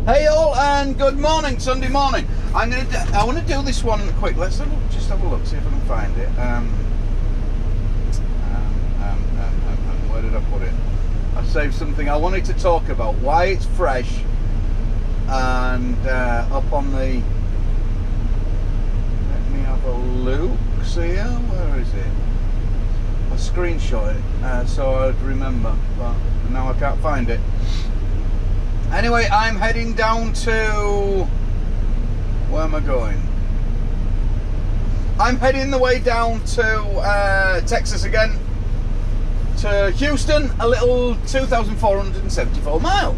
Hey all, and good morning, Sunday morning. I want to do this one quick. Let's just have a look, see if I can find it. Where did I put it? I saved something I wanted to talk about. Why it's fresh, and up on the. Let me have a look. See here. Where is it? I screenshot it so I'd remember, but now I can't find it. Anyway, I'm heading down to... Where am I going? I'm heading the way down to Texas again. To Houston, a little 2,474 mile.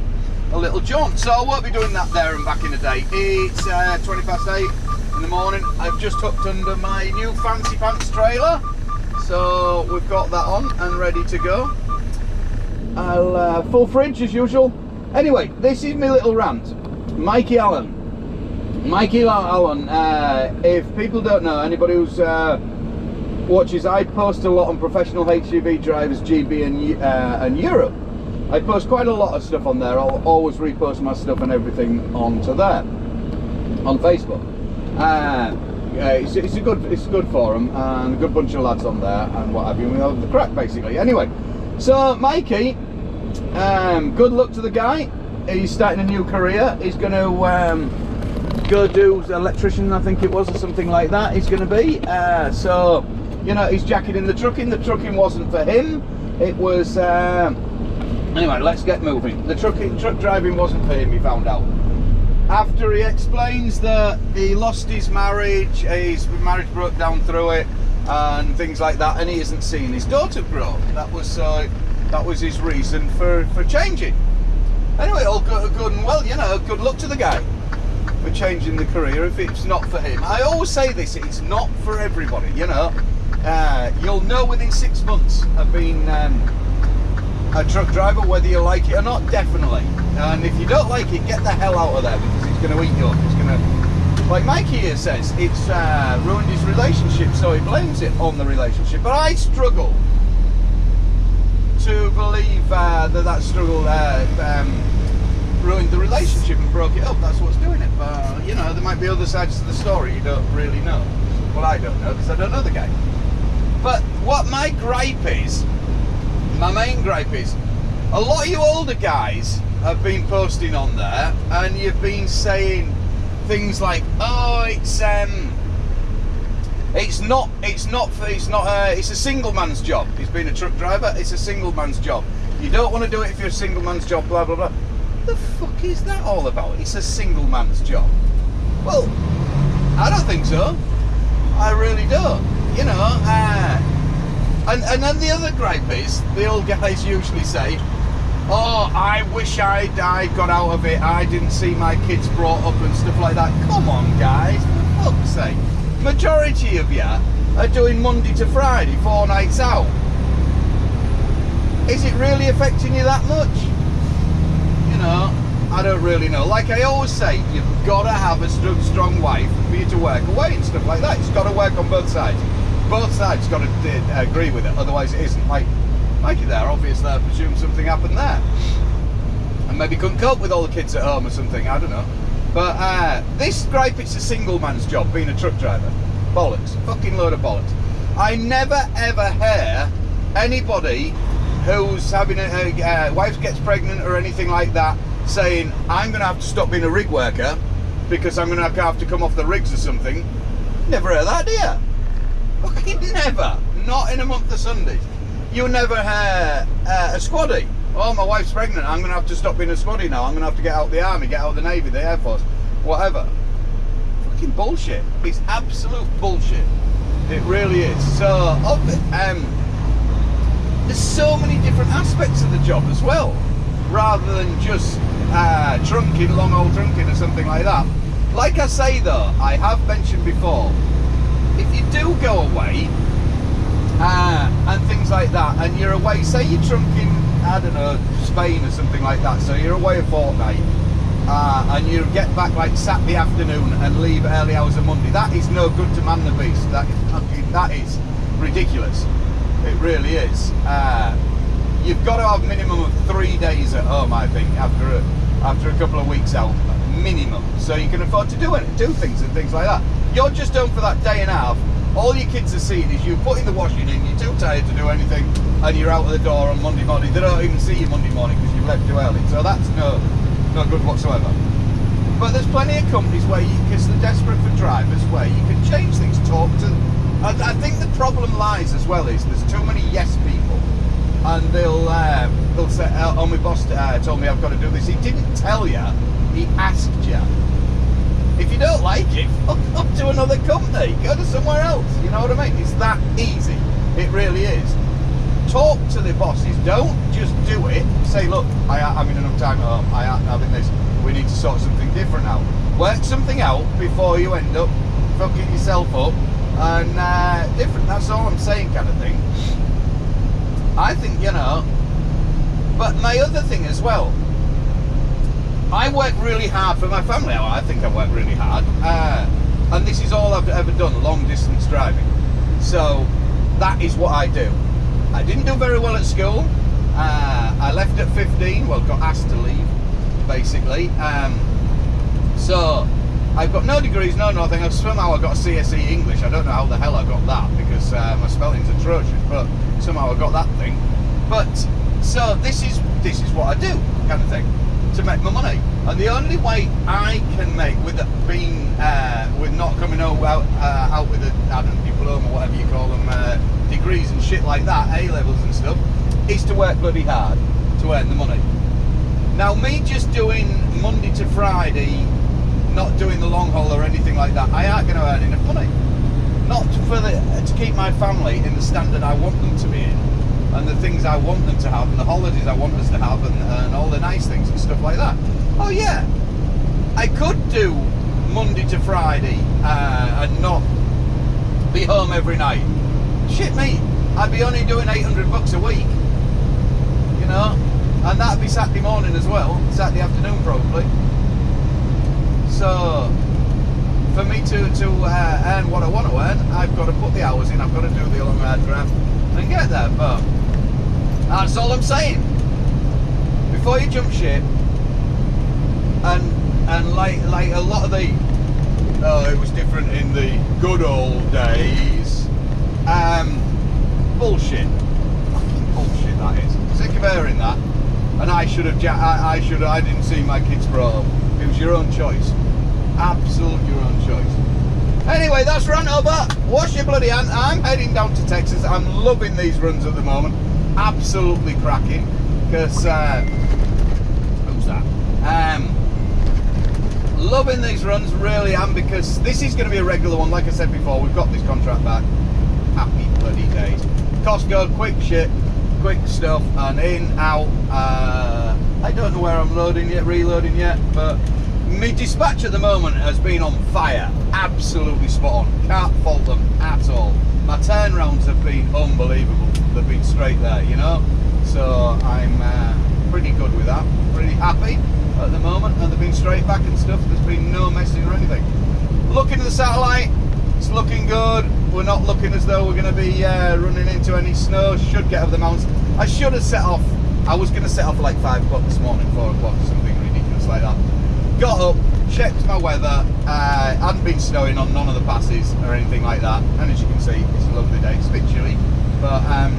A little jaunt. So I won't be doing that there and back in a day. It's 20 past 8 in the morning. I've just hooked under my new fancy pants trailer. So we've got that on and ready to go. I'll full fridge as usual. Anyway, this is my little rant. Mikey Allen. If people don't know, anybody who's watches, I post a lot on professional HGV drivers, GB and Europe. I post quite a lot of stuff on there. I'll always repost my stuff and everything onto there on Facebook. It's a good forum and a good bunch of lads on there and what have you. We have the crack basically. Anyway, so Mikey. Good luck to the guy. He's starting a new career. He's going to go do electrician, I think it was, or something like that. He's going to be. So, you know, he's jacking in the trucking. The trucking wasn't for him. It was. Anyway, let's get moving. The truck driving wasn't for him. He found out after he explains that he lost his marriage broke down through it, and things like that, and he isn't seeing his daughter grow. That was his reason for changing. Anyway, all good and well, you know, good luck to the guy for changing the career if it's not for him. I always say this, it's not for everybody, you know. You'll know within 6 months of being a truck driver, whether you like it or not, definitely. And if you don't like it, get the hell out of there, because it's going to eat you up. It's going to, like Mikey here says, it's ruined his relationship, so he blames it on the relationship. But I struggle to believe that struggle ruined the relationship and broke it up. That's what's doing it. But you know, there might be other sides to the story you don't really know. Well, I don't know because I don't know the guy. But what my gripe is, my main gripe is, a lot of you older guys have been posting on there, and you've been saying things like, "Oh, it's a single man's job. He's been a truck driver, it's a single man's job. You don't want to do it if you're a single man's job, blah, blah, blah." What the fuck is that all about? It's a single man's job. Well, I don't think so. I really don't. You know, and then the other gripe is, the old guys usually say, "Oh, I wish I got out of it. I didn't see my kids brought up and stuff like that." Come on, guys, for fuck's sake. Majority of you are doing Monday to Friday, 4 nights out. Is it really affecting you that much? You know, I don't really know. Like I always say, you've got to have a strong wife for you to work away and stuff like that. It's got to work on both sides. Both sides got to agree with it, otherwise it isn't. Like Mikey there, obviously I presume something happened there. And maybe couldn't cope with all the kids at home or something, I don't know. But this gripe, it's a single man's job, being a truck driver. Bollocks. Fucking load of bollocks. I never ever hear anybody who's having a wife gets pregnant or anything like that saying, "I'm going to have to stop being a rig worker because I'm going to have to come off the rigs or something." Never heard that, do you? Fucking never. Not in a month of Sundays. You never hear a squaddy. "Oh, my wife's pregnant, I'm going to have to stop being a squaddy now. I'm going to have to get out of the army, get out of the navy, the air force, whatever." Fucking bullshit. It's absolute bullshit. It really is. So, there's so many different aspects of the job as well, rather than just trunking, long haul trunking or something like that. Like I say though, I have mentioned before, if you do go away and things like that, and you're away, say you're trunking, I don't know, Spain or something like that, so you're away a fortnight, and you get back like Saturday afternoon and leave early hours of Monday, that is no good to man the beast. That is ridiculous. It really is. You've got to have a minimum of 3 days at home, I think, after a couple of weeks out. minimum, so you can afford to do things and things like that. You're just home for that day and a half. All your kids are seeing is you putting the washing in, you're too tired to do anything, and you're out of the door on Monday morning. They don't even see you Monday morning because you've left too early, so that's no good whatsoever. But there's plenty of companies where because they're desperate for drivers, where you can change things, talk to. And I think the problem lies as well is there's too many yes people, and they'll say, "Oh, my boss told me I've got to do this." He didn't tell you. He asked you. If you don't like it, fuck up to another company. Go to somewhere else. You know what I mean? It's that easy. It really is. Talk to the bosses. Don't just do it. Say, look, I'm in enough time at home. I'm having this. We need to sort something different out. Work something out before you end up fucking yourself up and different. That's all I'm saying, kind of thing. I think, you know. But my other thing as well. I work really hard for my family. I think I work really hard, and this is all I've ever done, long distance driving. So that is what I do. I didn't do very well at school. I left at 15, well, got asked to leave, basically. So I've got no degrees, no nothing. Somehow I got a CSE English. I don't know how the hell I got that, because my spelling's atrocious, but somehow I got that thing. But so this is what I do, kind of thing, to make my money. And the only way I can make with being with not coming out with a, I don't know, diploma or whatever you call them, degrees and shit like that, A levels and stuff, is to work bloody hard to earn the money. Now me just doing Monday to Friday, not doing the long haul or anything like that, I aren't going to earn enough money. Not to keep my family in the standard I want them to be in, and the things I want them to have, and the holidays I want us to have, and all the nice things and stuff like that. Oh yeah, I could do Monday to Friday and not be home every night. Shit me, I'd be only doing 800 bucks a week, you know, and that'd be Saturday morning as well, Saturday afternoon probably. So for me to earn what I want to earn, I've got to put the hours in, I've got to do the long hard graft and get there. But that's all I'm saying. Before you jump ship, and like a lot of the, it was different in the good old days. Bullshit. Fucking bullshit that is. Sick of hearing that. And I didn't see my kids brought up. It was your own choice. Absolute your own choice. Anyway, that's run over. Wash your bloody hand. I'm heading down to Texas. I'm loving these runs at the moment. Absolutely cracking. Because, who's that? Loving these runs, really am, because this is going to be a regular one. Like I said before, we've got this contract back. Happy bloody days. Costco, quick shit, quick stuff, and in, out. I don't know where I'm reloading yet, but my dispatch at the moment has been on fire. Absolutely spot on. Can't fault them at all. My turnarounds have been unbelievable. They've been straight there, you know. So I'm pretty good with that. Pretty happy at the moment, and they've been straight back and stuff. There's been no messing or anything. Looking at the satellite, it's looking good. We're not looking as though we're going to be running into any snow. Should get over the mountains. I should have set off. I was going to set off at like 5 o'clock this morning, 4 o'clock, something ridiculous like that. Got up, checked my weather. Hadn't been snowing on none of the passes or anything like that. And as you can see, it's a lovely day. It's a bit chilly, but I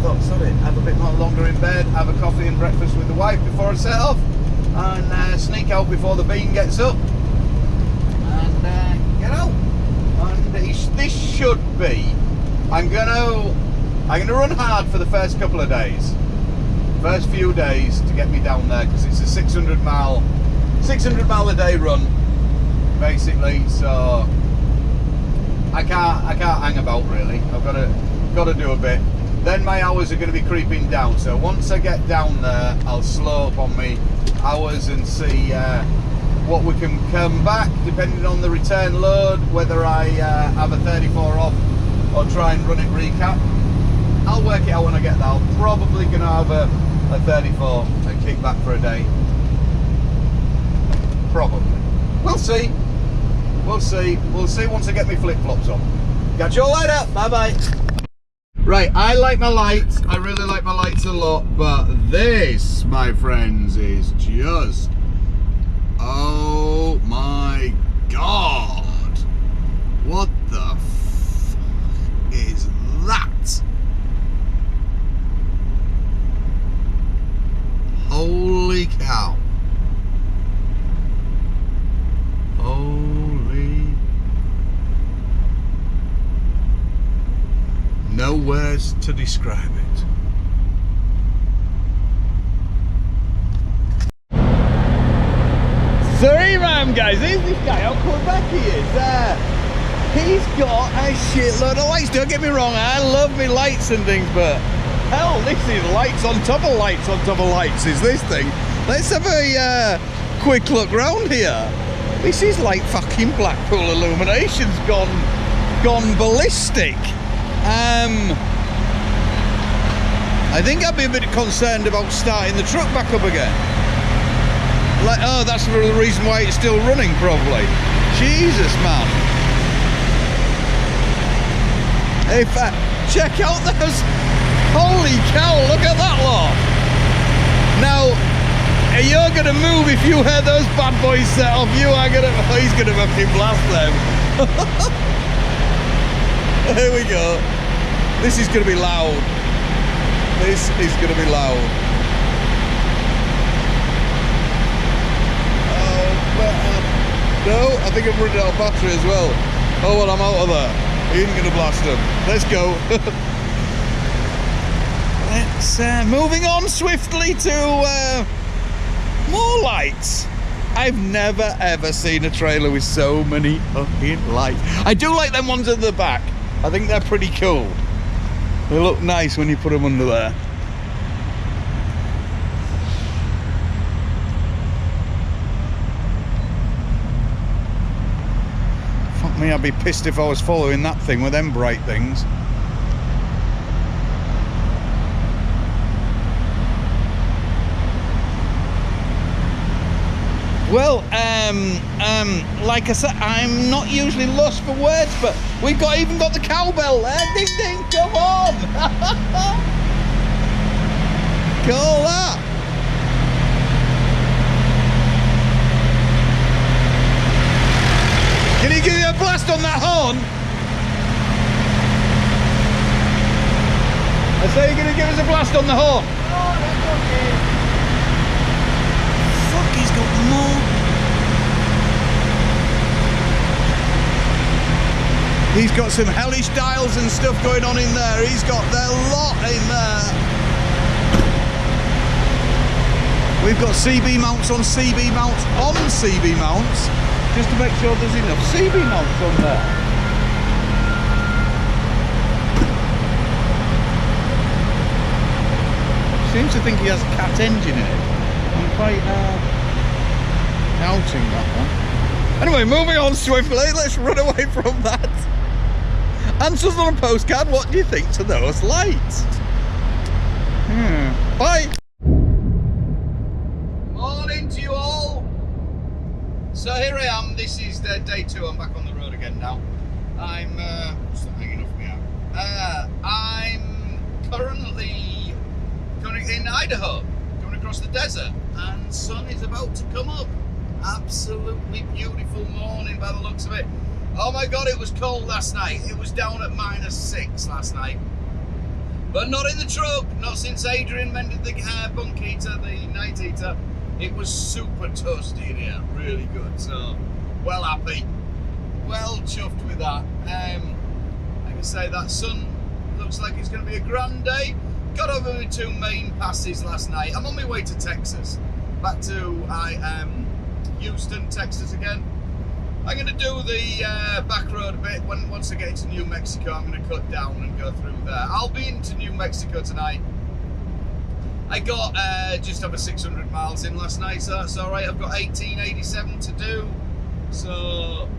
thought, sorry, have a bit more longer in bed, have a coffee and breakfast with the wife before I set off, and sneak out before the bean gets up, and get out. And this should be. I'm gonna run hard for the first couple of days, first few days to get me down there, because it's a 600 mile a day run, basically. So I can't hang about really. I've got to do a bit. Then my hours are going to be creeping down. So once I get down there, I'll slow up on me hours and see what we can come back, depending on the return load, whether I have a 34 off or try and run it recap. I'll work it out when I get there. I'm probably going to have a 34 and kick back for a day. Probably. We'll see. We'll see. We'll see once I get my flip-flops on. Catch you all later. Bye-bye. Right, I like my lights. I really like my lights a lot, but this, my friends, is just, oh my God. What the f is that? Holy cow. Holy. No words to describe it. So here I am, guys. Here's this guy. How cool back he is. He's got a shitload of lights. Don't get me wrong, I love me lights and things, but hell, this is lights on top of lights on top of lights, is this thing. Let's have a quick look round here. This is like fucking Blackpool Illuminations gone ballistic. I think I'd be a bit concerned about starting the truck back up again. Like, oh, that's the reason why it's still running, probably. Jesus, man. Hey, check out those. Holy cow, look at that lot. Now, you're going to move if you hear those bad boys set off. He's going to fucking blast them. Here we go. This is going to be loud. This is going to be loud. No, I think I've run out of battery as well. Oh well, I'm out of there. He ain't gonna blast them. Let's go. Let's moving on swiftly to more lights. I've never ever seen a trailer with so many fucking lights. I do like them ones at the back. I think they're pretty cool. They look nice when you put them under there. I'd be pissed if I was following that thing with them bright things. Well, like I said, I'm not usually lost for words, but we've even got the cowbell there. Ding ding, come on! Call that. Can you give me a blast on that horn? I say you're going to give us a blast on the horn. Oh, that's okay. Fuck, he's got more. He's got some hellish dials and stuff going on in there. He's got their lot in there. We've got CB mounts on CB mounts on CB mounts. Just to make sure there's enough CB mounts on there. Seems to think he has a cat engine in it. I'm quite doubting that one. Anyway, moving on swiftly, let's run away from that. Answers on a postcard, what do you think to those lights? Bye! Morning to you all. So here I am, this is day 2, I'm back on the road again now. I'm, what's that hanging off me out? I'm currently in Idaho, going across the desert, and sun is about to come up. Absolutely beautiful morning by the looks of it. Oh my God, it was cold last night. It was down at -6 last night. But not in the truck, not since Adrian mended the bunk heater, the night heater. It was super toasty in here, really good. So, well happy, well chuffed with that. Like I say, that sun looks like it's going to be a grand day. Got over my 2 main passes last night. I'm on my way to Texas, back to Houston, Texas again. I'm going to do the back road a bit. Once I get into New Mexico, I'm going to cut down and go through there. I'll be into New Mexico tonight. I got just over 600 miles in last night, so that's all right. I've got 1887 to do, so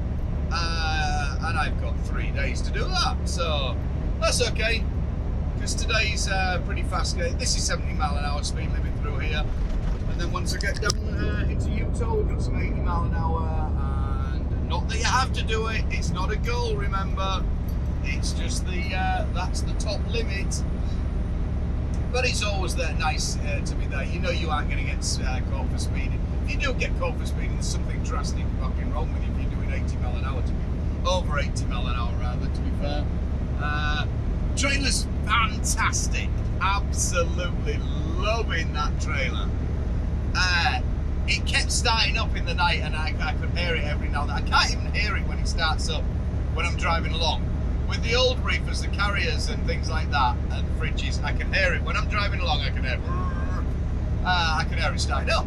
and I've got 3 days to do that, so that's okay. Because today's pretty fast. This is 70 mile an hour speed limit through here, and then once I get down into Utah, we've got some 80 mile an hour. And not that you have to do it. It's not a goal, remember. It's just the that's the top limit. but it's always there nice to be there. You know you aren't going to get caught for speeding. If you do get caught for speeding, there's something drastic fucking wrong with you. If you're doing 80 mile an hour, to be over 80 mile an hour rather, to be fair. Trailer's fantastic. Absolutely loving that trailer. It kept starting up in the night, and I could hear it every now and then. I can't even hear it when it starts up when I'm driving along. With the old Reefers, the carriers and things like that, and fridges, I can hear it. When I'm driving along, I can hear it starting up.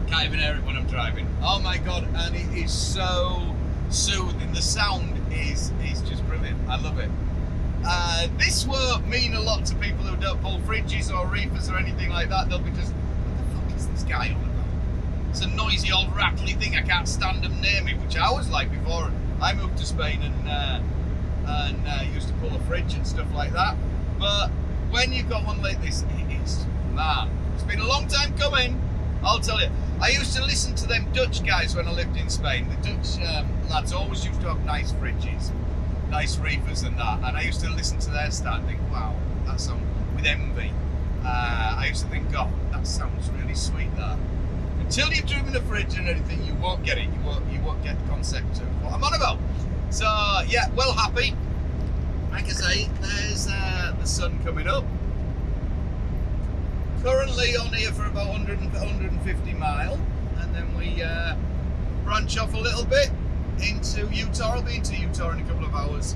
Can't even hear it when I'm driving. Oh my God, and it is so soothing. The sound is just brilliant. I love it. This will mean a lot to people who don't pull fridges or Reefers or anything like that. They'll be just, what the fuck is this guy on about? It's a noisy old rattly thing. I can't stand them near me, which I was like before I moved to Spain and used to pull a fridge and stuff like that. But when you've got one like this, it is, man, it's been a long time coming, I'll tell you. I used to listen to them Dutch guys when I lived in Spain. The Dutch lads always used to have nice fridges, nice Reefers and that, and I used to listen to their start and think, wow, that sounds, with envy. I used to think, God, that sounds really sweet, that. Until you've driven a fridge and anything, you won't get it. You won't get the concept of what I'm on about. So yeah, well happy. Like I say, there's the sun coming up. Currently on here for about 150 mile, and then we branch off a little bit into Utah. I'll be into Utah in a couple of hours.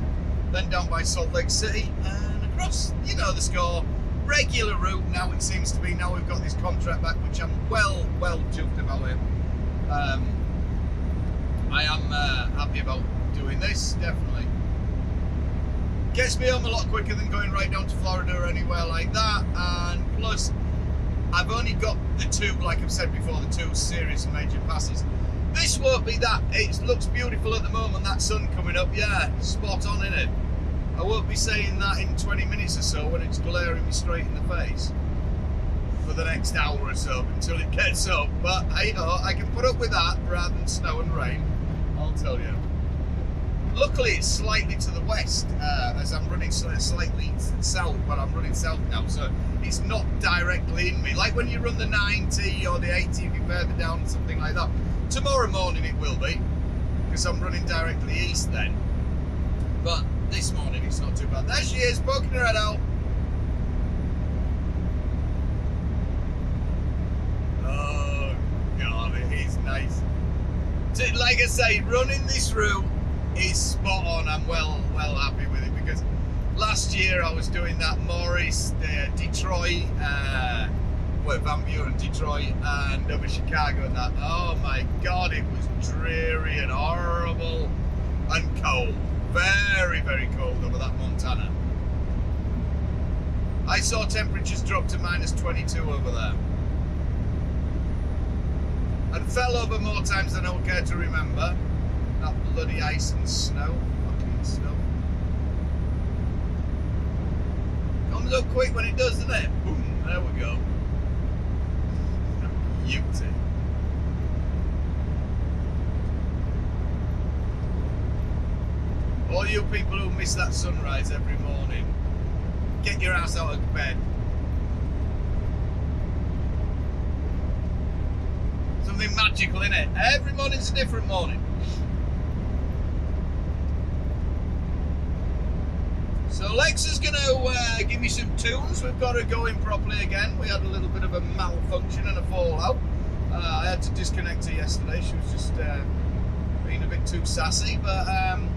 Then down by Salt Lake City and across, you know the score. Regular route now it seems to be. Now we've got this contract back, which I'm well chuffed about it. I am happy about doing this, definitely. Gets me home a lot quicker than going right down to Florida or anywhere like that, and plus I've only got the two, like I've said before, the two serious and major passes. This won't be that. It looks beautiful at the moment, that sun coming up, yeah, spot on in it. I won't be saying that in 20 minutes or so when it's glaring me straight in the face for the next hour or so until it gets up, but hey ho, I can put up with that rather than snow and rain, I'll tell you. Luckily it's slightly to the west as I'm running slightly south, well I'm running south now, so it's not directly in me, like when you run the 90 or the 80 if you're further down, something like that. Tomorrow morning it will be, because I'm running directly east then, but this morning it's not too bad. There she is, poking her head out. Oh God, it is nice. So, like I say, running this route is spot on. I'm well happy with it, because last year I was doing that Morris, Detroit, Van Buren, Detroit, and over Chicago and that. Oh my God, it was dreary and horrible and cold. Very cold over that Montana. I saw temperatures drop to -22 over there. And fell over more times than I would care to remember. That bloody ice and snow. Fucking snow. Comes up quick when it does, doesn't it? Boom, there we go. Beauty. All you people who miss that sunrise every morning, get your ass out of bed. Something magical in it. Every morning's a different morning. So Lex is going to give me some tunes. We've got her going properly again. We had a little bit of a malfunction and a fallout. I had to disconnect her yesterday. She was just being a bit too sassy, but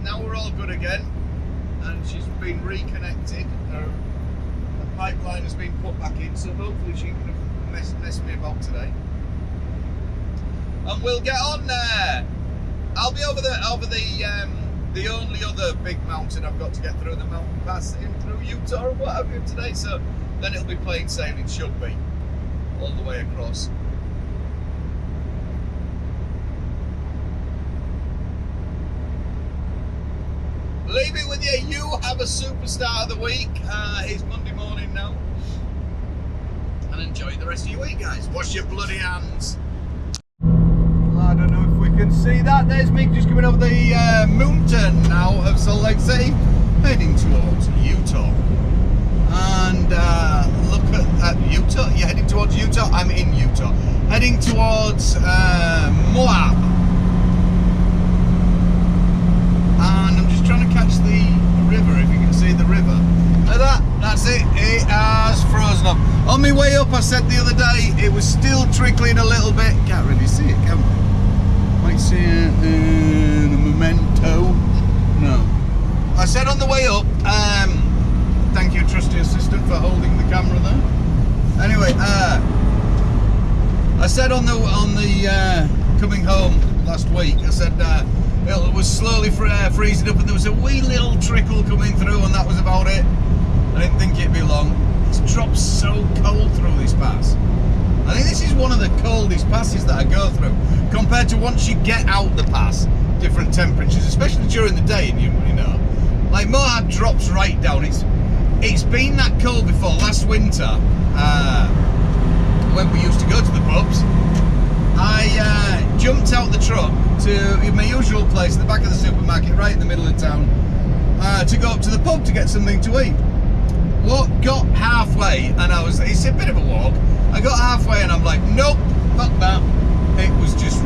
now we're all good again, and she's been reconnected. Her pipeline has been put back in, so hopefully she can mess me about today. And we'll get on there. I'll be over the only other big mountain I've got to get through, the mountain pass in through Utah or what have you today, so then it'll be plain sailing, should be, all the way across. Leave it with you. You have a superstar of the week. It's Monday morning now. And enjoy the rest of your week, guys. Wash your bloody hands. I don't know if we can see that. There's Mick just coming over the mountain now of Salt Lake City, heading towards Utah. and look at Utah. You're heading towards Utah? I'm in Utah. Heading towards Moab. And I'm just trying to catch the river, if you can see the river. That's it. It has frozen up. On my way up, I said the other day, it was still trickling a little bit. Can't really see it, can we? Might see it in a memento. No. I said on the way up, thank you, trusty assistant, for holding the camera there. Anyway, I said on the coming home last week, I said it was slowly freezing up, and there was a wee little trickle coming through, and that was about it. I didn't think it'd be long. It's dropped so cold through this pass. I think this is one of the coldest passes that I go through, compared to once you get out the pass. Different temperatures, especially during the day, and you know, like Moab drops right down. It's been that cold before. Last winter, when we used to go to the pubs, I jumped out the truck to my usual place, the back of the supermarket, right in the middle of town, to go up to the pub to get something to eat. Got halfway, and it's a bit of a walk. I got halfway and I'm like, nope, fuck that. It was just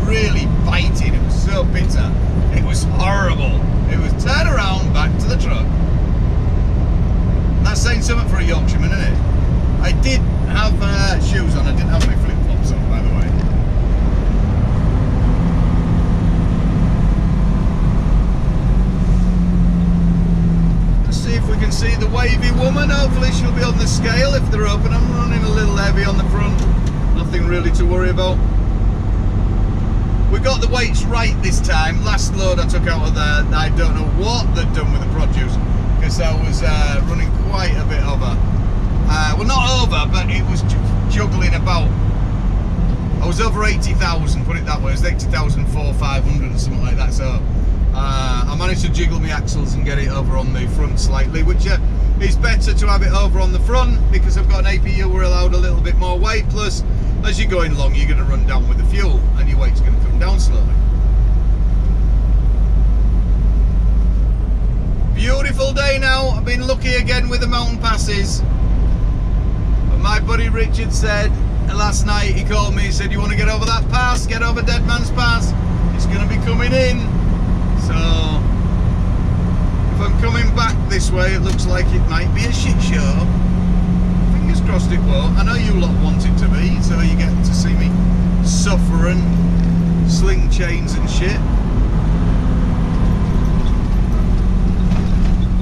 really biting. It was so bitter. It was horrible. It was turn around, back to the truck. That's saying something for a Yorkshireman, isn't it? I did have shoes on. I didn't have any flip-flops on, by the way. Let's see if we can see the wavy woman. Hopefully she'll be on the scale if they're open. I'm running a little heavy on the front. Nothing really to worry about. We got the weights right this time. Last load I took out of there, I don't know what they'd done with the produce, because I was running quite a bit over. Well, not over, but it was juggling about. I was over 80,000, put it that way. It was 80,500 or something like that. So I managed to jiggle my axles and get it over on the front slightly, which is better to have it over on the front, because I've got an APU, we're allowed a little bit more weight. Plus, as you're going along, you're going to run down with the fuel, and your weight's going to come down slowly. Beautiful day now. I've been lucky again with the mountain passes. But my buddy Richard said last night, he called me, he said, you want to get over that pass, get over Dead Man's Pass, it's going to be coming in. So if I'm coming back this way, it looks like it might be a shit show. Fingers crossed it won't. I know you lot want it to be, so you get to see me suffer and sling chains and shit.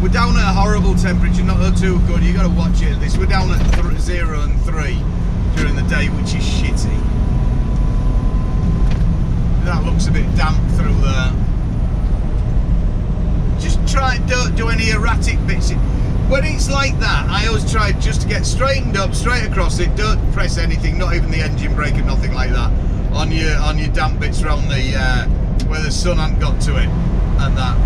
We're down at a horrible temperature, not too good. You got to watch it. We're down at 0 and 3 during the day, which is shitty. That looks a bit damp through there. Just try, don't do any erratic bits. When it's like that, I always try just to get straightened up, straight across it. Don't press anything, not even the engine brake or nothing like that, on your damp bits around the where the sun hasn't got to it and that.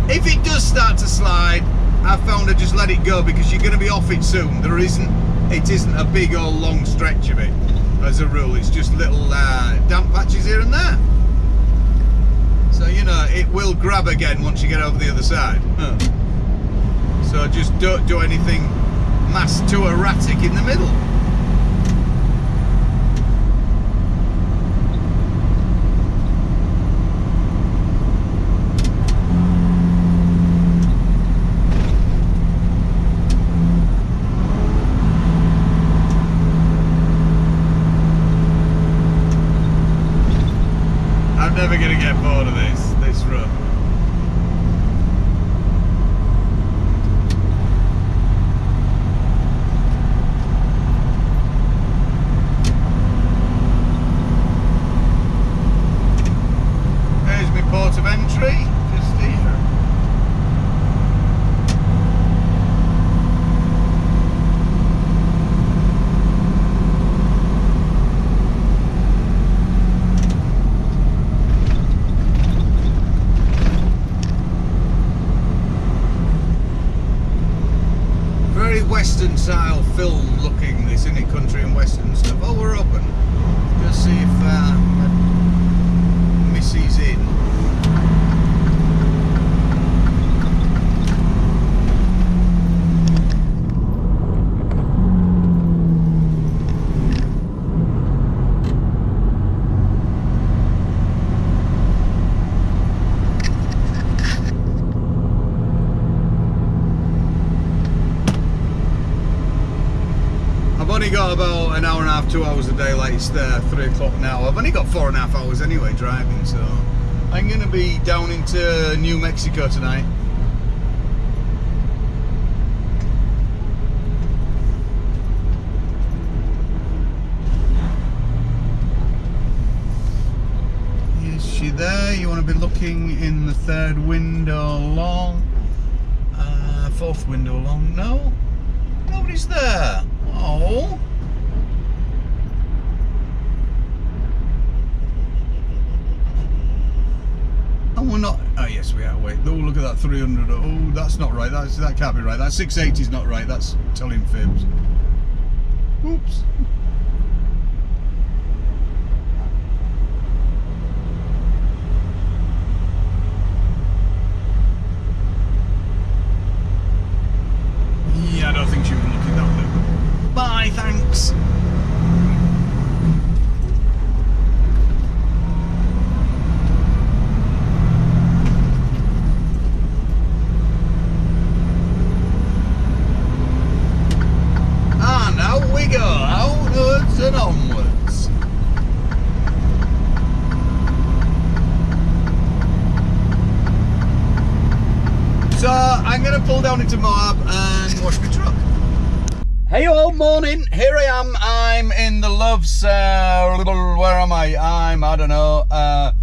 If it does start to slide, I've found to just let it go, because you're going to be off it soon. It isn't a big or long stretch of it, as a rule. It's just little damp patches here and there. So, you know, it will grab again once you get over the other side. So just don't do anything mass too erratic in the middle. I'm never going to get bored of this run. There's my port of entry, just here. Western style film looking, this, isn't it? Country and western stuff. Oh, we're open. Just see if Missy's in. about an hour and a half, 2 hours of daylight. It's 3 o'clock now. I've only got 4.5 hours anyway driving, so I'm going to be down into New Mexico tonight. Is she there? You want to be looking in the 3rd window long, 4th window long. No, nobody's there. Oh. And we're not. Oh yes, we are. Wait. Oh, look at that 300. Oh, that's not right. That can't be right. That 680 is not right. That's telling fibs. Oops. Yeah, I don't think she was looking that way. Bye, thanks. And out we go, outwards and onwards. So I'm going to pull down into Moab and wash my truck. Hey all, morning, here I am. I'm in the Loves, where am I? I don't know,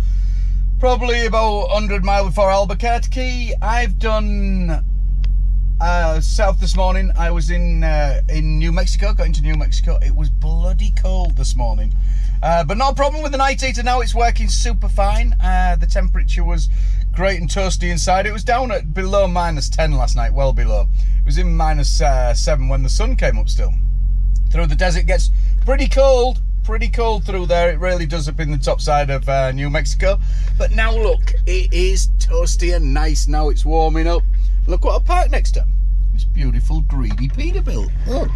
probably about 100 miles before Albuquerque. I've done south this morning. I was in New Mexico, got into New Mexico. It was bloody cold this morning. But no problem with the night heater now, it's working super fine. The temperature was great and toasty inside. It was down at below -10 last night, well below. It was in -7 when the sun came up still. Through the desert gets pretty cold through there. It really does up in the top side of New Mexico. But now look, it is toasty and nice now. It's warming up. Look what I parked next to. This beautiful greedy Peterbilt. Look,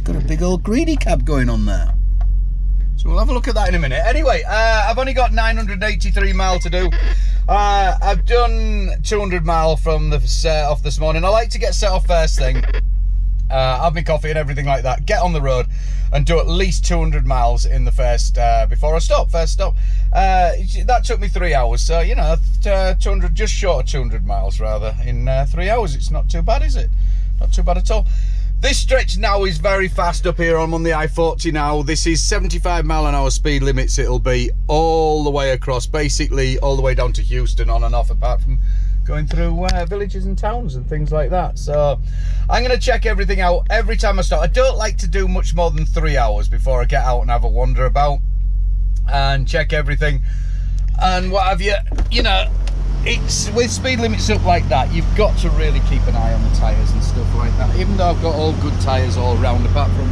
got a big old greedy cab going on there. So we'll have a look at that in a minute. Anyway, I've only got 983 miles to do. I've done 200 miles from the set off this morning. I like to get set off first thing, have my coffee and everything like that, get on the road and do at least 200 miles in the first stop. That took me 3 hours, so you know, 200, just short of 200 miles rather, in 3 hours. It's not too bad, is it? Not too bad at all. This stretch now is very fast up here. I'm on the I-40 now. This is 75 mile an hour speed limits. It'll be all the way across, basically all the way down to Houston, on and off, apart from going through villages and towns and things like that. So I'm going to check everything out every time I start. I don't like to do much more than 3 hours before I get out and have a wander about and check everything and what have you. You know, it's with speed limits up like that, you've got to really keep an eye on the tyres and stuff like that. Even though I've got all good tyres all round, apart from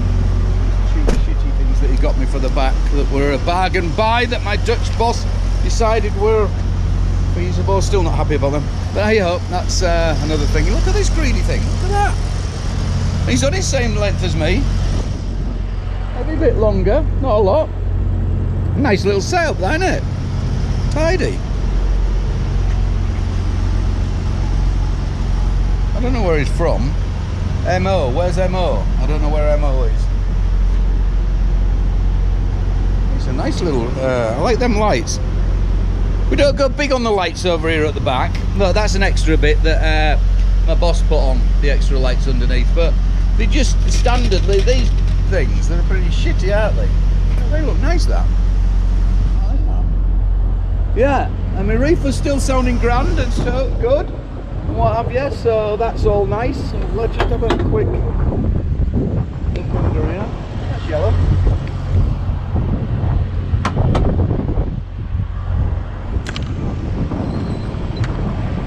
shitty things that he got me for the back that were a bargain buy that my Dutch boss decided were feasible. Still not happy about them, but hey ho, that's another thing. Look at this greedy thing, look at that. He's on his same length as me, maybe a bit longer, not a lot. Nice little setup, isn't it? Tidy. I don't know where he's from. MO, where's MO? I don't know where MO is. It's a nice little, I like them lights. We don't go big on the lights over here at the back. No, that's an extra bit that my boss put on, the extra lights underneath. But they just, standardly, these things, they're pretty shitty, aren't they? They look nice, that. I like that. Yeah, and my Reefer's still sounding grand and so good. And what have you, so that's all nice. So let's just have a quick look under here. That's yellow.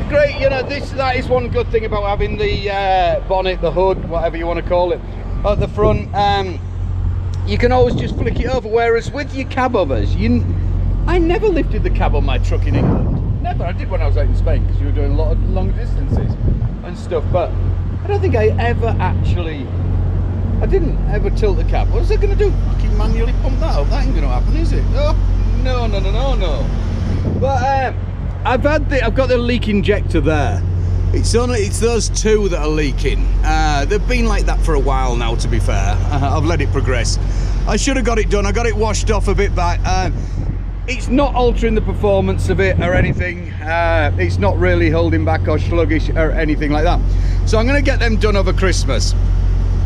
Great, you know, that is one good thing about having the bonnet, the hood, whatever you want to call it, at the front. You can always just flick it over, whereas with your cab overs, I never lifted the cab on my truck in England. Never. I did when I was out in Spain, because you were doing a lot of long distances and stuff, but I don't think I ever actually, I didn't ever tilt the cab. What was I going to do? Fucking manually pump that up? That ain't going to happen, is it? Oh, no. But I've got the leak injector there. It's those two that are leaking. They've been like that for a while now, to be fair. I've let it progress. I should have got it done. I got it washed off a bit back. It's not altering the performance of it or anything. It's not really holding back or sluggish or anything like that. So I'm going to get them done over Christmas.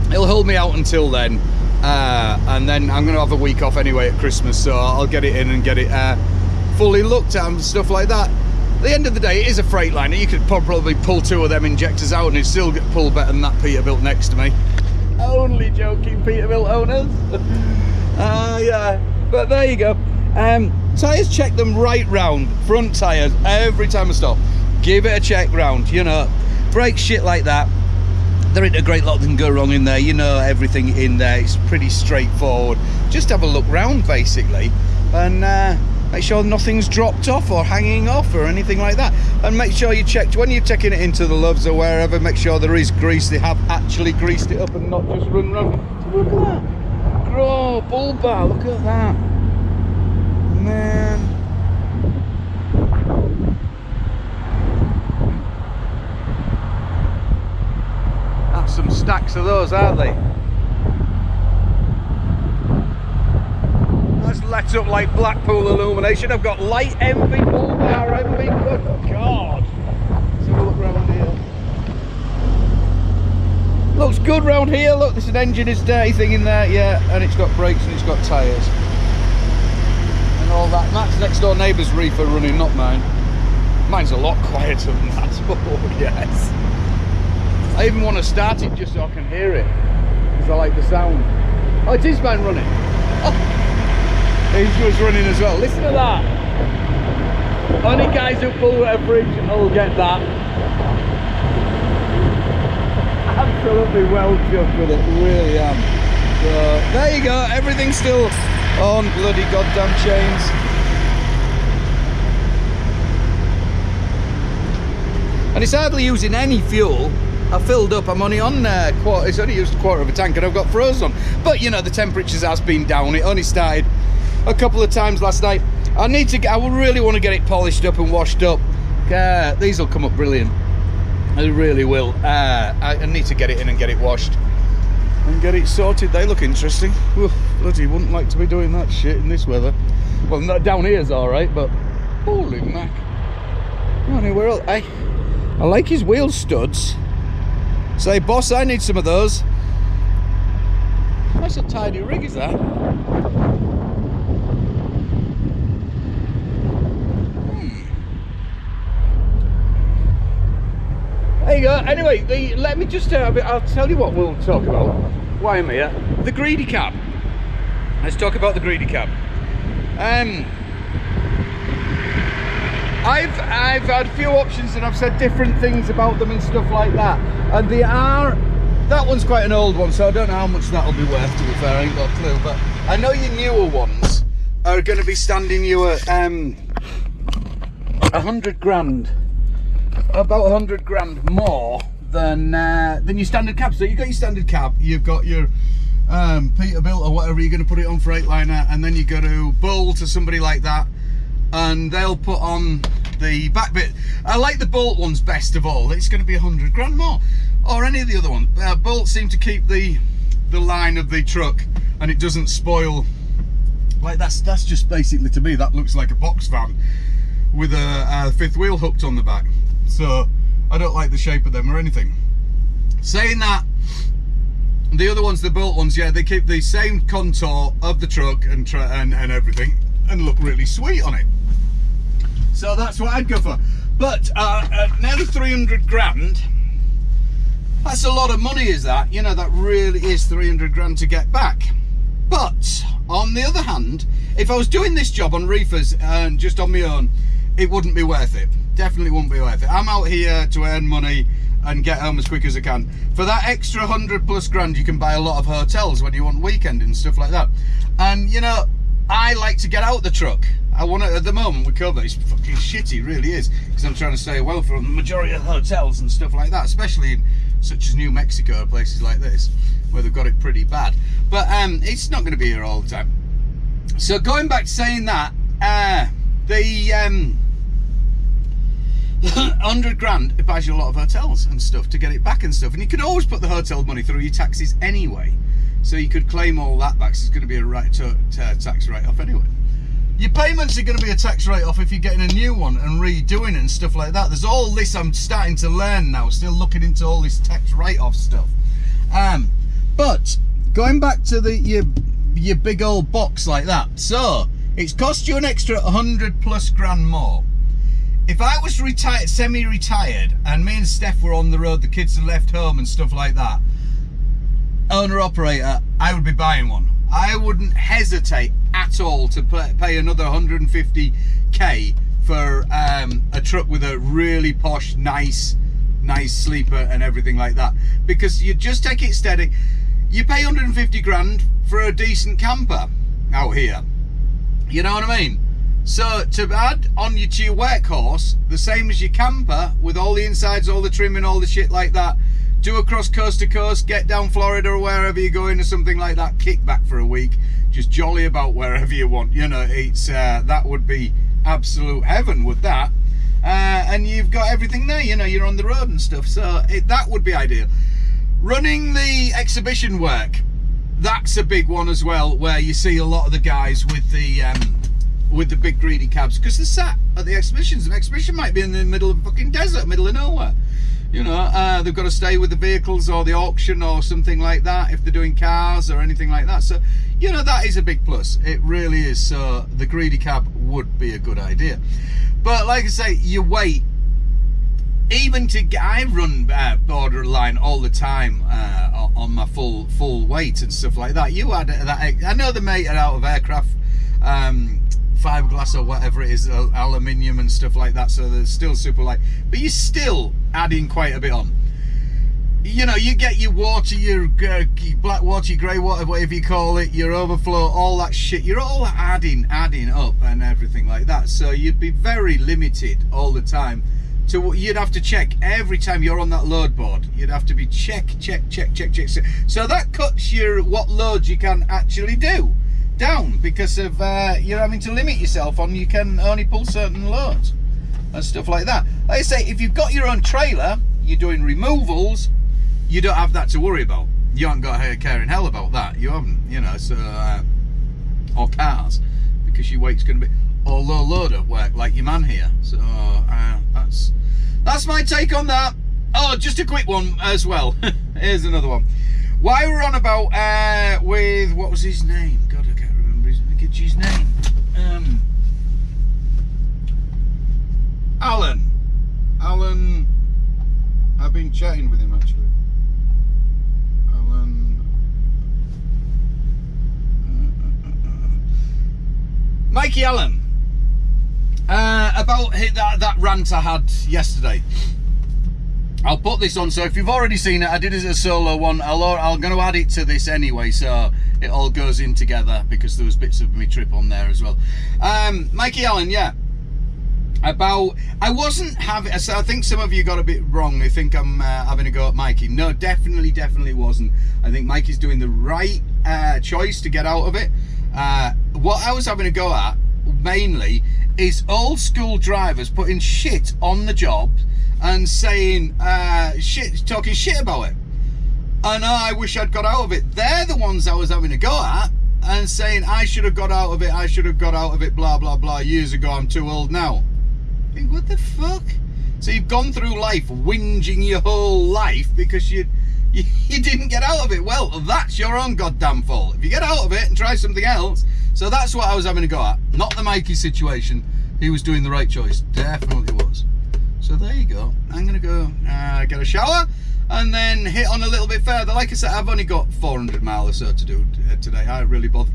It'll hold me out until then. And then I'm going to have a week off anyway at Christmas. So I'll get it in and get it fully looked at and stuff like that. At the end of the day, it is a Freightliner. You could probably pull 2 of them injectors out and it'd still get pulled better than that Peterbilt next to me. Only joking, Peterbilt owners. Yeah, but there you go. Tyres, check them right round. Front tyres, every time I stop. Give it a check round, you know. Brake shit like that. There ain't a great lot that can go wrong in there. You know everything in there. It's pretty straightforward. Just have a look round, basically. And make sure nothing's dropped off or hanging off or anything like that. And make sure you checked, when you're taking it into the Loves or wherever, make sure there is grease. They have actually greased it up and not just run round. Look at that. Oh, bull bar, look at that. Man. That's some stacks of those, aren't they? That's lit up like Blackpool illumination. I've got light envy, bull bar envy. Good God. Let's have a look round here. Looks good round here. Look, there's an engine, is dirty thing in there, yeah, and it's got brakes and it's got tyres. And all that. And that's next door neighbour's Reefer running, not mine. Mine's a lot quieter than that. Oh yes. I even want to start it just so I can hear it, because I like the sound. Oh, it is mine running. Oh, he's just running as well. Listen to that. Only guys who pull a fridge will get that. Absolutely well chuffed with it, really am. So there you go. Everything's still on bloody goddamn chains. And it's hardly using any fuel. I filled up, I'm only on it's only used a quarter of a tank and I've got frozen. But you know, the temperatures has been down. It only started a couple of times last night. I really want to get it polished up and washed up. These will come up brilliant. They really will. I need to get it in and get it washed and get it sorted. They look interesting. Ooh, bloody wouldn't like to be doing that shit in this weather. Well, not down here's all right, but holy mac. Anywhere else? I like his wheel studs. Say, boss, I need some of those. That's a tiny rig, is that? There you go. Anyway, let me just I'll tell you what we'll talk about. Why am I here? The greedy cab. Let's talk about the greedy cab. I've had a few options and I've said different things about them and stuff like that. And that one's quite an old one, so I don't know how much that'll be worth, to be fair. I ain't got a clue. But I know your newer ones are going to be standing you at 100 grand. About 100 grand more than your standard cab. So you've got your standard cab, you've got your Peterbilt or whatever you're going to put it on Freightliner, and then you go to Bull to somebody like that, and they'll put on the back bit. I like the Bolt ones best of all. It's going to be 100 grand more, or any of the other ones. Bolt seem to keep the line of the truck, and it doesn't spoil. Like that's just basically, to me, that looks like a box van with a fifth wheel hooked on the back. So I don't like the shape of them or anything. Saying that, the other ones, the Bolt ones, yeah, they keep the same contour of the truck and everything, and look really sweet on it. So that's what I'd go for. But at nearly 300 grand, that's a lot of money, is that? You know, that really is 300 grand to get back. But on the other hand, if I was doing this job on Reefers and just on my own, it wouldn't be worth it. Definitely wouldn't be worth it. I'm out here to earn money and get home as quick as I can. For that extra 100 plus grand, you can buy a lot of hotels when you want weekend and stuff like that. And you know, I like to get out the truck. I want to, at the moment with COVID, it's fucking shitty, really is, because I'm trying to stay away from the majority of hotels and stuff like that, especially in such as New Mexico or places like this, where they've got it pretty bad. But it's not going to be here all the time. So going back to saying that, the 100 grand, it buys you a lot of hotels and stuff to get it back and stuff, and you can always put the hotel money through your taxes anyway. So you could claim all that back. So it's going to be a tax write-off anyway. Your payments are going to be a tax write-off if you're getting a new one and redoing it and stuff like that. There's all this I'm starting to learn now, still looking into all this tax write-off stuff. But going back to your big old box like that, so it's cost you an extra 100+ grand more. If I was retired, semi-retired, and me and Steph were on the road, the kids had left home and stuff like that, owner-operator, I would be buying one. I wouldn't hesitate at all to pay another 150k for a truck with a really posh, nice sleeper and everything like that. Because you just take it steady. You pay 150 grand for a decent camper out here. You know what I mean? So to add on to your workhorse, the same as your camper, with all the insides, all the trimming, all the shit like that, do across coast to coast, get down Florida or wherever you're going or something like that, kick back for a week, just jolly about wherever you want. You know, it's that would be absolute heaven with that. And you've got everything there, you know, you're on the road and stuff, so that would be ideal. Running the exhibition work, that's a big one as well, where you see a lot of the guys with the big greedy cabs, because they're sat at the exhibitions. An exhibition might be in the middle of the fucking desert, middle of nowhere. You know, they've got to stay with the vehicles or the auction or something like that if they're doing cars or anything like that. So, you know, that is a big plus. It really is. So the greedy cab would be a good idea. But like I say, you wait. Even I run borderline all the time on my full weight and stuff like that. You add that. I know they make it out of aircraft fiberglass or whatever it is, aluminium and stuff like that, so they're still super light, but you're still adding quite a bit on. You know, you get your water, your black water, your grey water, whatever you call it, your overflow, all that shit, you're all adding up and everything like that, so you'd be very limited all the time. You'd have to check every time you're on that load board. You'd have to be check. So that cuts what loads you can actually do down, because of you're having to limit yourself on, you can only pull certain loads and stuff like that. Like I say, if you've got your own trailer, you're doing removals, you don't have that to worry about. You haven't got a care in hell about that. You haven't, you know. So or cars, because your weight's going to be or low loader work like your man here. So that's my take on that. Oh, just a quick one as well. Here's another one. While we're on about with, what was his name? God, I can't remember his name. Alan. I've been chatting with him actually. Mikey Allen. About that rant I had yesterday. I'll put this on, so if you've already seen it, I did it as a solo one. I'm going to add it to this anyway, so it all goes in together, because there was bits of me trip on there as well. Mikey Allen, yeah. I wasn't having, so I think some of you got a bit wrong. They think I'm having a go at Mikey. No, definitely wasn't. I think Mikey's doing the right choice to get out of it. What I was having a go at, mainly, is old school drivers putting shit on the job and saying talking shit about it. And I wish I'd got out of it. They're the ones I was having a go at and saying I should have got out of it, blah blah blah, years ago, I'm too old now. I think, what the fuck? So you've gone through life whinging your whole life because you didn't get out of it. Well, that's your own goddamn fault. If you get out of it and try something else. So that's what I was having a go at, not the Mikey situation. He was doing the right choice, definitely was. So there you go. I'm gonna go get a shower and then hit on a little bit further. Like I said, I've only got 400 miles or so to do today. I ain't really bothered.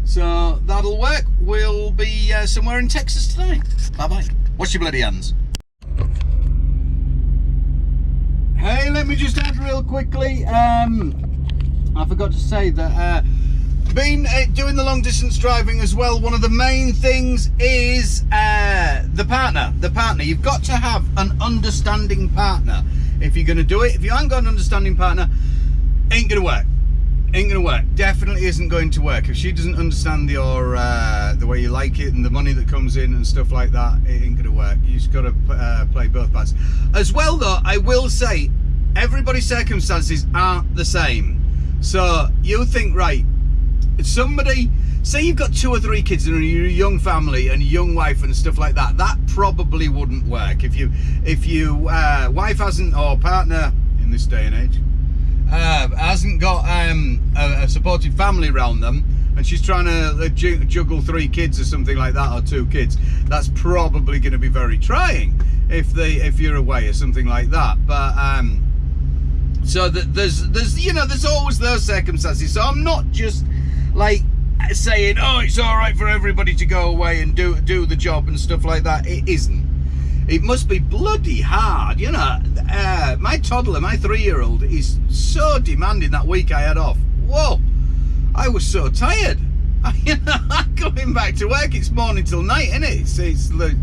So that'll work. We'll be somewhere in Texas tonight. Bye bye. Wash your bloody hands. Hey, let me just add real quickly. I forgot to say that. Been doing the long distance driving as well. One of the main things is the partner. You've got to have an understanding partner if you're going to do it. If you haven't got an understanding partner, ain't going to work. Definitely isn't going to work. If she doesn't understand your the way you like it and the money that comes in and stuff like that, it ain't going to work. You just got to play both parts. As well though, I will say everybody's circumstances aren't the same. So you think, right, somebody, say you've got 2 or 3 kids and you're a young family and a young wife and stuff like that, that probably wouldn't work. If you wife hasn't, or partner in this day and age, hasn't got a supportive family around them, and she's trying to juggle 3 kids or something like that, or 2 kids, that's probably going to be very trying if you're away or something like that. But so there's you know, there's always those circumstances. So I'm not just like saying, oh, it's all right for everybody to go away and do the job and stuff like that. It isn't. It must be bloody hard, you know. My toddler, my 3-year-old, is so demanding. That week I had off, whoa, I was so tired. You know, I'm coming back to work, it's morning till night, isn't it? It's like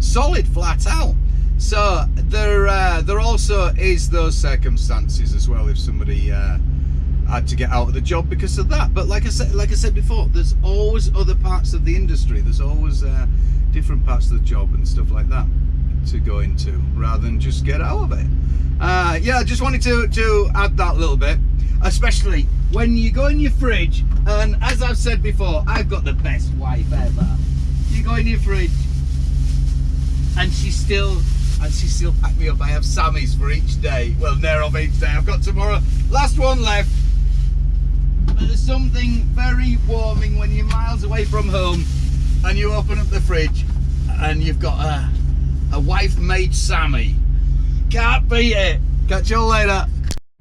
solid flat out. So there also is those circumstances as well, if somebody had to get out of the job because of that. But like I said before, there's always other parts of the industry, there's always different parts of the job and stuff like that to go into, rather than just get out of it. Yeah, I just wanted to add that little bit, especially when you go in your fridge, and as I've said before, I've got the best wife ever. You go in your fridge and she still packed me up. I have Sammy's for each day. Well, they're of each day. I've got tomorrow, last one left. But there's something very warming when you're miles away from home and you open up the fridge and you've got a wife-made Sammy. Can't beat it. Catch you all later.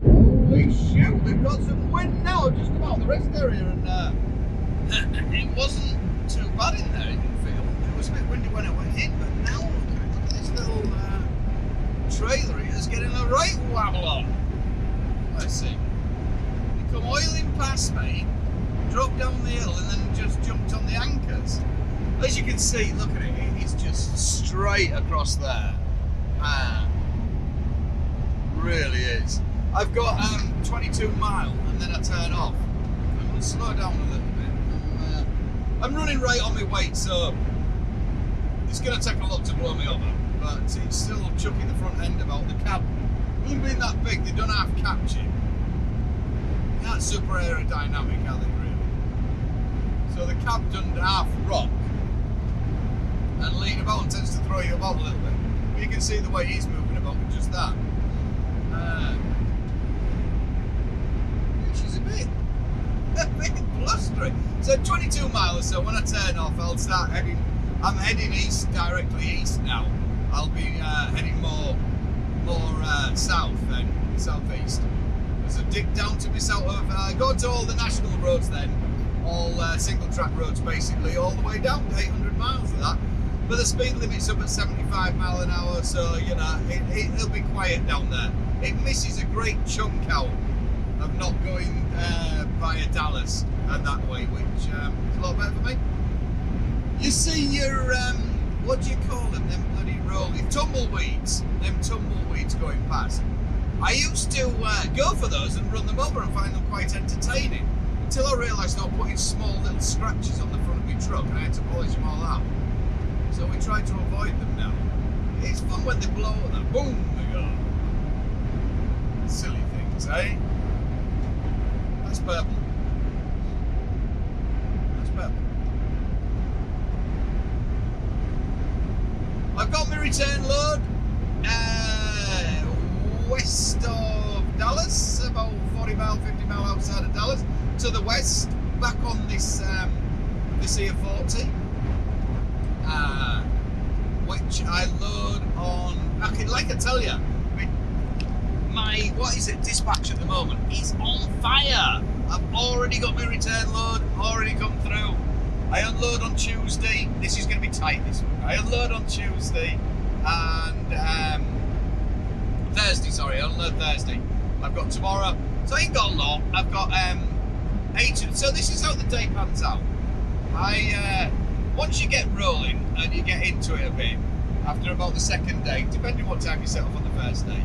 Holy shoot, we've got some wind now just about the rest area, and it wasn't too bad in there, it didn't feel. It was a bit windy when I went in, but now look at this little trailer here is getting a right wobble on. Let's see. They come oiling past me, dropped down the hill, and then just jumped on the anchors. As you can see, look at it, it's just straight across there. Really is. I've got 22 mile and then I turn off. I'm going to slow down a little bit. I'm running right on my weight, so it's going to take a lot to blow me over, but it's still chucking the front end about. The cab, even being that big, they don't have capture. Not super aerodynamic, are they really? So the cab done half rock and lean about and tends to throw you about a little bit. But you can see the way he's moving about with just that. She's a bit blustery. So 22 miles or so, when I turn off, I'll start heading. I'm heading east, directly east now. I'll be heading more south then, southeast. So dig down to me south of, go to all the national roads then, all single track roads basically, all the way down to 800 miles of that. But the speed limit's up at 75 mile an hour, so you know it'll be quiet down there. It misses a great chunk out of not going via Dallas and that way, which is a lot better for me. You see your what do you call them? Them bloody rolling tumbleweeds. Them tumbleweeds going past. I used to go for those and run them over and find them quite entertaining, until I realised I was putting small little scratches on the front of my truck and I had to polish them all out. So we try to avoid them now. It's fun when they blow and then boom, they go. Silly things, eh? That's purple. That's purple. I've got my return load west of Dallas, about 40 mile, 50 mile outside of Dallas, to the west, back on this here 40. Which I load on, like I tell you, my, dispatch at the moment is on fire. I've already got my return load, already come through. I unload on Tuesday, this is going to be tight this week. I unload on Tuesday and Thursday, I unload Thursday. I've got tomorrow, so I ain't got a lot. I've got 8, so this is how the day pans out. Once you get rolling and you get into it a bit, after about the second day, depending what time you set off on the first day,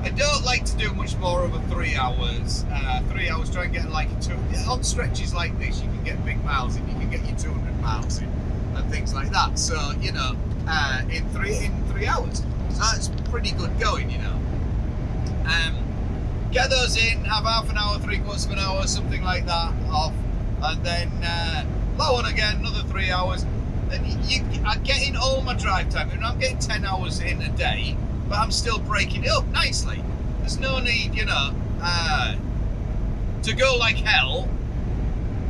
I don't like to do much more over 3 hours. 3 hours, try and get like on stretches like this, you can get big miles in, you can get your 200 miles in and things like that. So, you know, in three hours. So that's pretty good going, you know. get those in, have half an hour, 3/4 of an hour, something like that off, and then load on again, another 3 hours. Then I'm getting all my drive time. I mean, I'm getting 10 hours in a day, but I'm still breaking it up nicely. There's no need, you know, to go like hell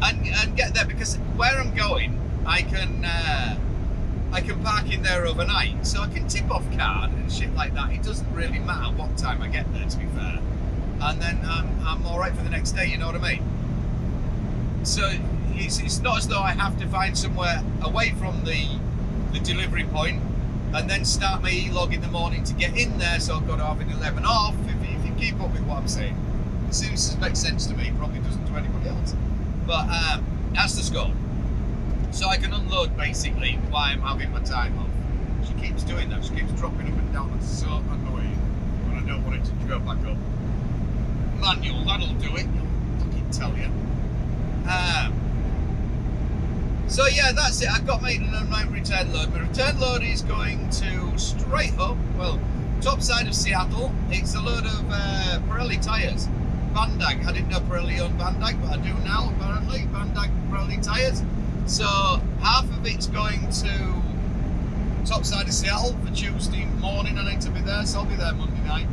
and get there, because where I'm going, I can park in there overnight, so I can tip off card and shit like that. It doesn't really matter what time I get there, to be fair, and then I'm all right for the next day. You know what I mean? So it's not as though I have to find somewhere away from the delivery point and then start my e-log in the morning to get in there. So I've got to have an 11 off. If you keep up with what I'm saying, it seems to make sense to me. Probably doesn't to anybody else, but that's the score. So I can unload basically while I'm having my time off. She keeps doing that. She keeps dropping up and down. It's so annoying when I don't want it to go back up. Manual, that'll do it. I'll fucking tell you. So yeah, that's it. I've got my return load. My return load is going to straight up, well, top side of Seattle. It's a load of Pirelli tyres. Bandag. I didn't know Pirelli owned Bandag, but I do now, apparently. Bandag Pirelli tyres. So half of it's going to top side of Seattle for Tuesday morning. I need to be there, so I'll be there Monday night.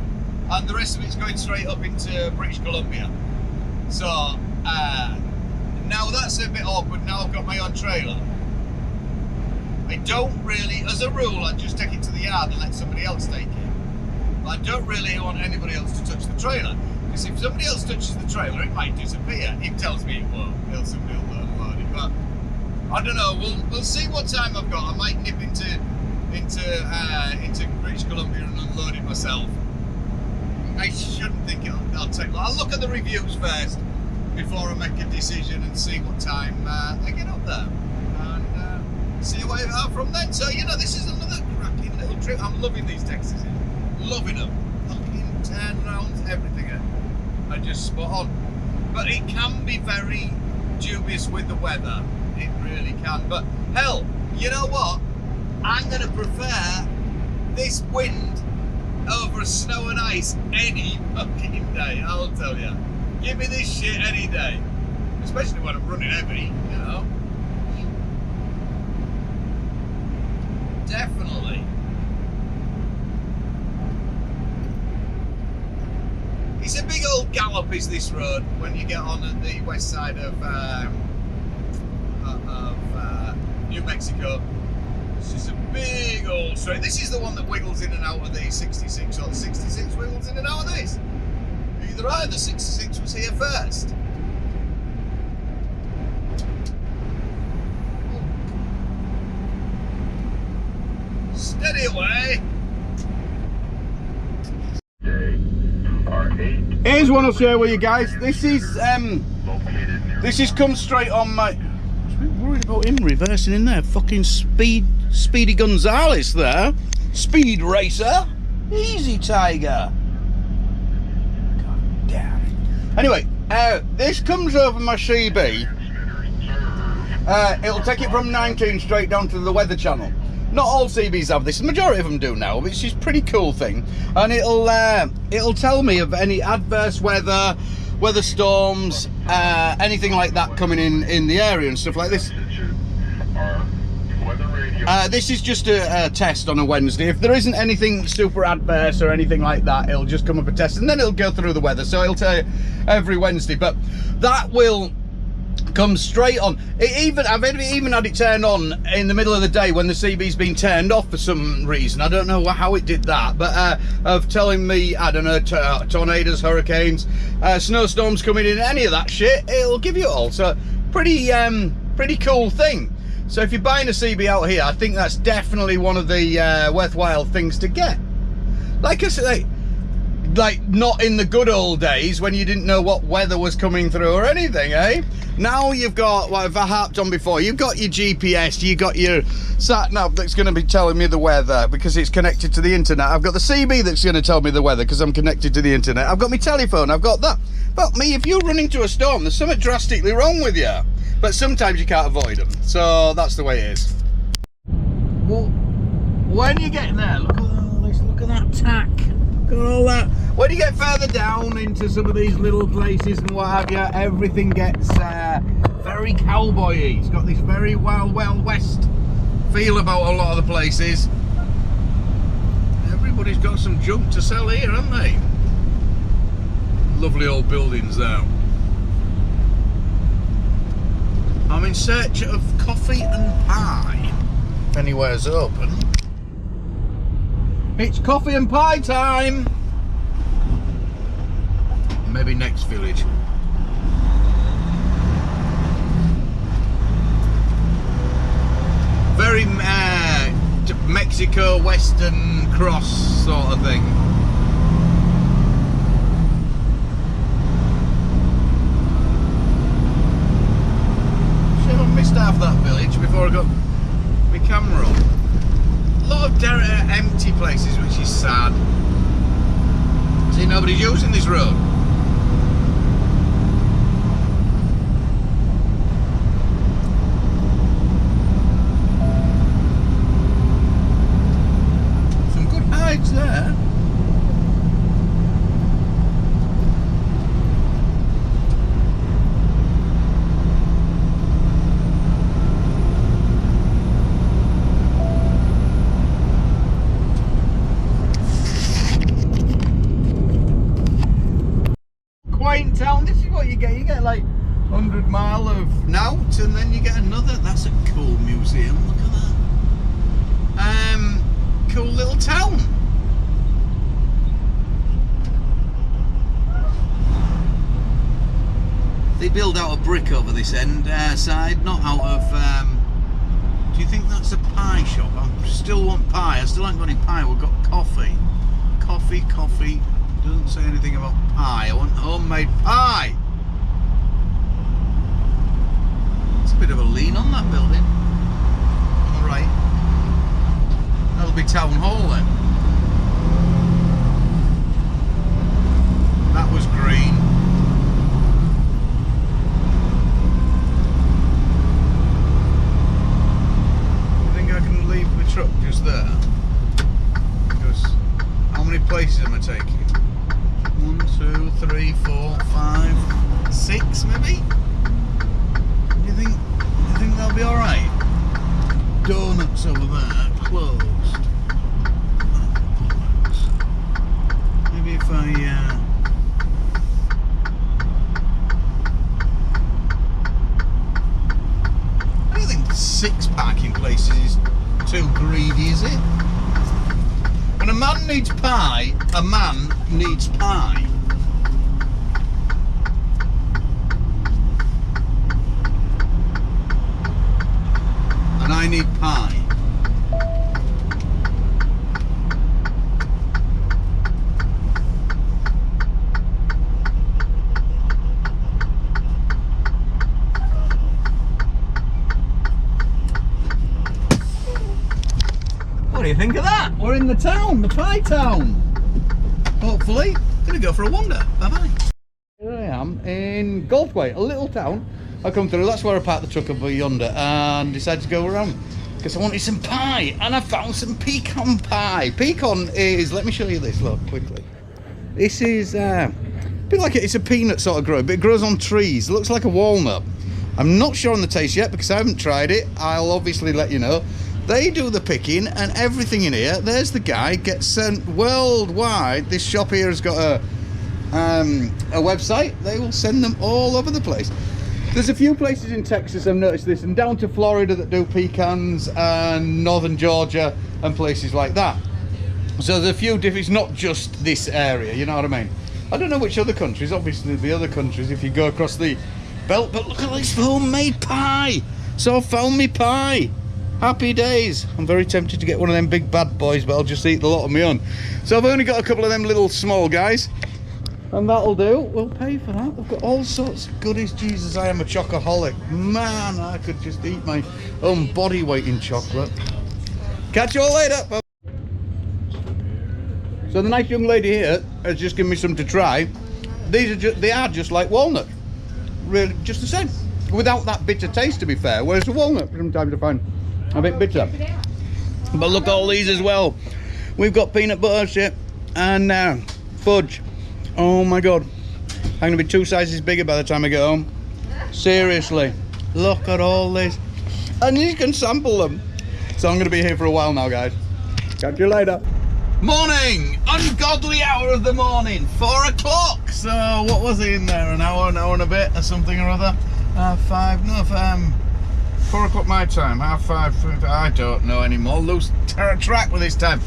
And the rest of it's going straight up into British Columbia. So now that's a bit awkward. Now I've got my own trailer. I don't really, as a rule, I just take it to the yard and let somebody else take it. But I don't really want anybody else to touch the trailer, because if somebody else touches the trailer, it might disappear. He tells me it won't. Somebody will unload it, but I don't know. We'll see what time I've got. I might nip into British Columbia and unload it myself. I shouldn't think I'll take. I'll look at the reviews first before I make a decision and see what time I get up there and see where I are from then. So you know, this is another cracking little trip. I'm loving these Texas, loving them. Fucking turnarounds, everything are just spot on. But it can be very dubious with the weather. It really can. But hell, you know what? I'm gonna prefer this wind over snow and ice any fucking day. I'll tell you. Give me this shit any day, especially when I'm running heavy, you know. Definitely. It's a big old gallop, is this road, when you get on at the west side of New Mexico. This is a big old straight. This is the one that wiggles in and out of the 66, or the 66 wiggles in and out of this. Either way, the 66 was here first. Steady away. Here's one I'll share with you guys. This is come straight on my. I was a bit worried about him reversing in there. Fucking Speedy Gonzales there. Speed racer. Easy, Tiger. God damn it. Anyway, this comes over my CB. It'll take it from 19 straight down to the Weather Channel. Not all CBs have this. The majority of them do now, which is a pretty cool thing. And it'll tell me of any adverse weather, weather storms, anything like that coming in the area and stuff like this. This is just a test on a Wednesday. If there isn't anything super adverse or anything like that, it'll just come up a test and then it'll go through the weather. So it'll tell you every Wednesday, but that will come straight on. I've even had it turned on in the middle of the day when the CB's been turned off for some reason. I don't know how it did that, but of telling me, I don't know, tornadoes, hurricanes, snowstorms coming in, any of that shit, it'll give you it all. So pretty cool thing. So if you're buying a CB out here, I think that's definitely one of the worthwhile things to get. Like I say, like not in the good old days when you didn't know what weather was coming through or anything, eh? Now you've got, what I've harped on before, you've got your GPS, you've got your sat-nav that's going to be telling me the weather because it's connected to the internet. I've got the CB that's going to tell me the weather because I'm connected to the internet. I've got my telephone, I've got that. But me, if you run into a storm, there's something drastically wrong with you. But sometimes you can't avoid them. So that's the way it is. Well, when you get there, look at all this, look at that tack. Look at all that. When you get further down into some of these little places and what have you, everything gets very cowboy-y. It's got this very Wild West feel about a lot of the places. Everybody's got some junk to sell here, haven't they? Lovely old buildings though. I'm in search of coffee and pie. If anywhere's open. It's coffee and pie time! Maybe next village. Very Mexico Western cross sort of thing. Shame I missed half that village before I got my camera on. A lot of empty places, which is sad. See, nobody's using this road. There. Quaint town. This is what you get. You get like 100 mile of Nout, and then you get another. That's a cool museum. Look at that. Cool little town. They build out of brick over this end side, not out of. Do you think that's a pie shop? I still want pie. I still haven't got any pie. We've got coffee. Coffee. Doesn't say anything about pie. I want homemade pie. It's a bit of a lean on that building. All right. That'll be town hall then. That was green. Truck just there, because how many places am I taking? 1, 2, 3, 4, 5, 6 maybe? Do you think they'll be alright? Donuts over there, closed. Maybe if I don't think 6 parking places is too greedy, is it? When a man needs pie, a man needs pie. And I need pie. What do you think of that? We're in the town, the pie town. Hopefully, gonna go for a wander. Bye bye. Here I am in Galway, a little town. I come through, that's where I parked the truck over yonder and decided to go around because I wanted some pie and I found some pecan pie. Pecan is, let me show you this, look, quickly. This is a bit like it's a peanut sort of grow, but it grows on trees. It looks like a walnut. I'm not sure on the taste yet because I haven't tried it. I'll obviously let you know. They do the picking and everything in here. There's the guy, gets sent worldwide. This shop here has got a website. They will send them all over the place. There's a few places in Texas I've noticed this, and down to Florida that do pecans, and northern Georgia and places like that. So there's a few different, it's not just this area, you know what I mean? I don't know which other countries, obviously the other countries if you go across the belt, but look at this homemade pie. So I found me pie. Happy days. I'm very tempted to get one of them big bad boys, but I'll just eat the lot on my own. So I've only got a couple of them little small guys, and that'll do. We'll pay for that. We've got all sorts of goodies. Jesus, I am a chocoholic. Man, I could just eat my own body weight in chocolate. Catch you all later. Bye. So the nice young lady here has just given me some to try. They are just like walnut. Really, just the same. Without that bitter taste, to be fair. Whereas the walnut, sometimes I find a bit bitter. But look at all these as well. We've got peanut butter chip and fudge. Oh my god. I'm going to be 2 sizes bigger by the time I get home. Seriously. Look at all this. And you can sample them. So I'm going to be here for a while now, guys. Catch you later. Morning! Ungodly hour of the morning. 4 o'clock. So what was it in there? An hour and a bit or something or other? 5, no, 4 o'clock my time. 5:30. I don't know anymore. Lose track with this time.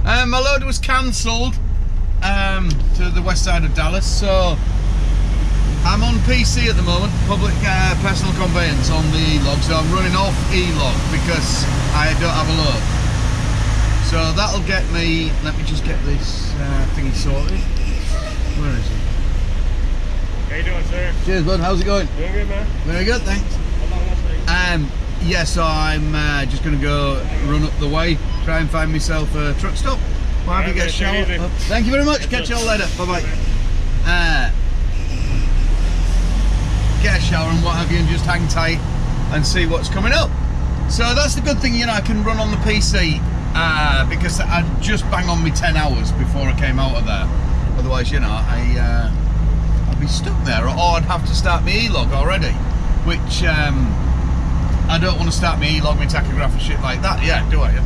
My load was cancelled to the west side of Dallas. So I'm on PC at the moment, public personal conveyance on the E-log, so I'm running off E-log because I don't have a load. So that'll get me, let me just get this thingy sorted. Where is it? How you doing, sir? Cheers, bud. How's it going? Doing good, man. Very good, thanks. Yeah, so I'm just going to go run up the way, try and find myself a truck stop. We'll have you get a shower. Thank you very much. Catch you all later. Bye-bye. Get a shower and what have you and just hang tight and see what's coming up. So that's the good thing, you know, I can run on the PC because I'd just bang on me 10 hours before I came out of there. Otherwise, you know, I'd be stuck there, or I'd have to start my E-log already, which I don't want to start my E-log, my tachograph and shit like that yet, do I?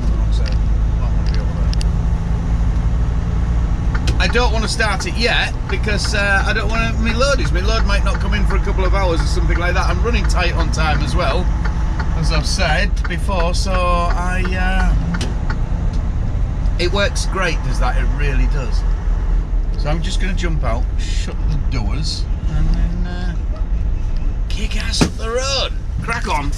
I don't want to start it yet because I don't want to, my load might not come in for a couple of hours or something like that. I'm running tight on time as well, as I've said before, so it works great, does that? It really does. So I'm just going to jump out, shut the doors, and then kick ass up the road. Crack on.